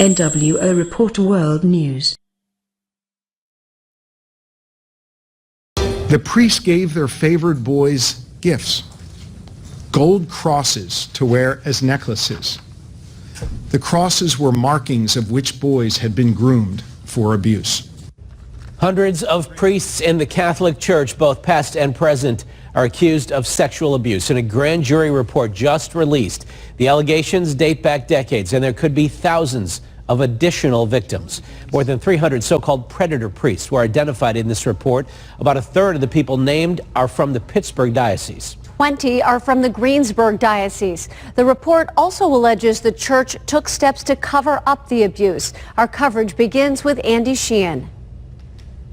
NWO Report World News. The priests gave their favored boys gifts. Gold crosses to wear as necklaces. The crosses were markings of which boys had been groomed for abuse. Hundreds of priests in the Catholic Church, both past and present, are accused of sexual abuse. In a grand jury report just released, the allegations date back decades, and there could be thousands of additional victims. More than 300 so-called predator priests were identified in this report. About a third of the people named are from the Pittsburgh diocese. 20 are from the Greensburg diocese. The report also alleges the church took steps to cover up the abuse. Our coverage begins with Andy Sheehan.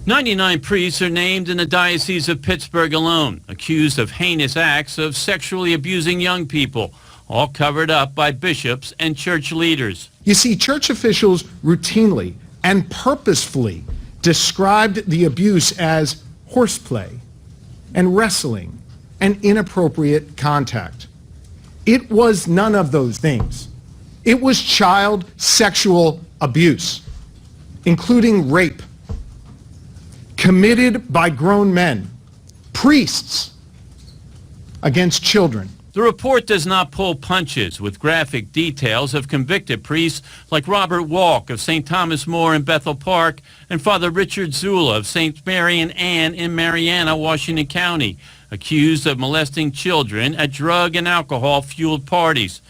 99 priests are named in the Diocese of Pittsburgh alone, accused of heinous acts of sexually abusing young people, all covered up by bishops and church leaders. You see, church officials routinely and purposefully described the abuse as horseplay and wrestling and inappropriate contact. It was none of those things. It was child sexual abuse, including rape, committed by grown men, priests, against children. The report does not pull punches, with graphic details of convicted priests like Robert Walk of St. Thomas More in Bethel Park and Father Richard Zula of St. Mary and Ann in Mariana, Washington County, accused of molesting children at drug and alcohol-fueled parties.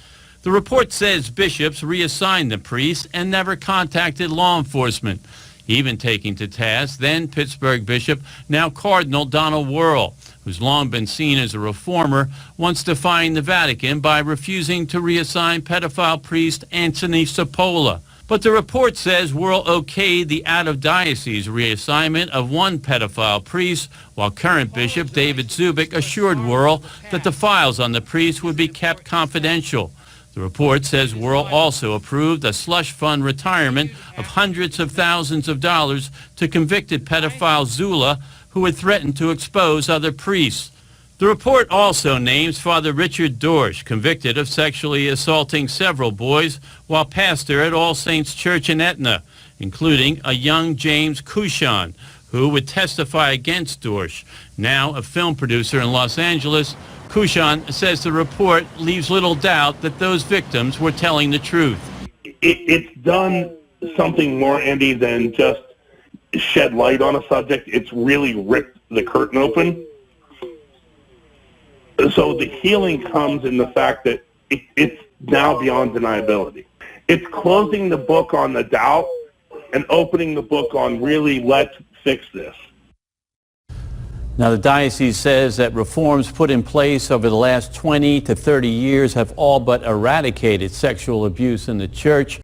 The report says bishops reassigned the priests and never contacted law enforcement, even taking to task then Pittsburgh Bishop, now Cardinal Donald Wuerl, who's long been seen as a reformer, once defying the Vatican by refusing to reassign pedophile priest Anthony Cipolla. But the report says Wuerl okayed the out-of-diocese reassignment of one pedophile priest, while current Bishop David Zubik assured Wuerl that the files on the priest would be kept confidential. The report says Wuerl also approved a slush fund retirement of hundreds of thousands of dollars to convicted pedophile Zula, who had threatened to expose other priests. The report also names Father Richard Dorsch, convicted of sexually assaulting several boys while pastor at All Saints Church in Etna, including a young James Cushon, who would testify against Dorsch. Now a film producer in Los Angeles, Cushon says the report leaves little doubt that those victims were telling the truth. It's done something more, Andy, than just shed light on a subject. It's really ripped the curtain open. So the healing comes in the fact that it's now beyond deniability. It's closing the book on the doubt and opening the book on really, let's fix this. Now, the diocese says that reforms put in place over the last 20 to 30 years have all but eradicated sexual abuse in the church.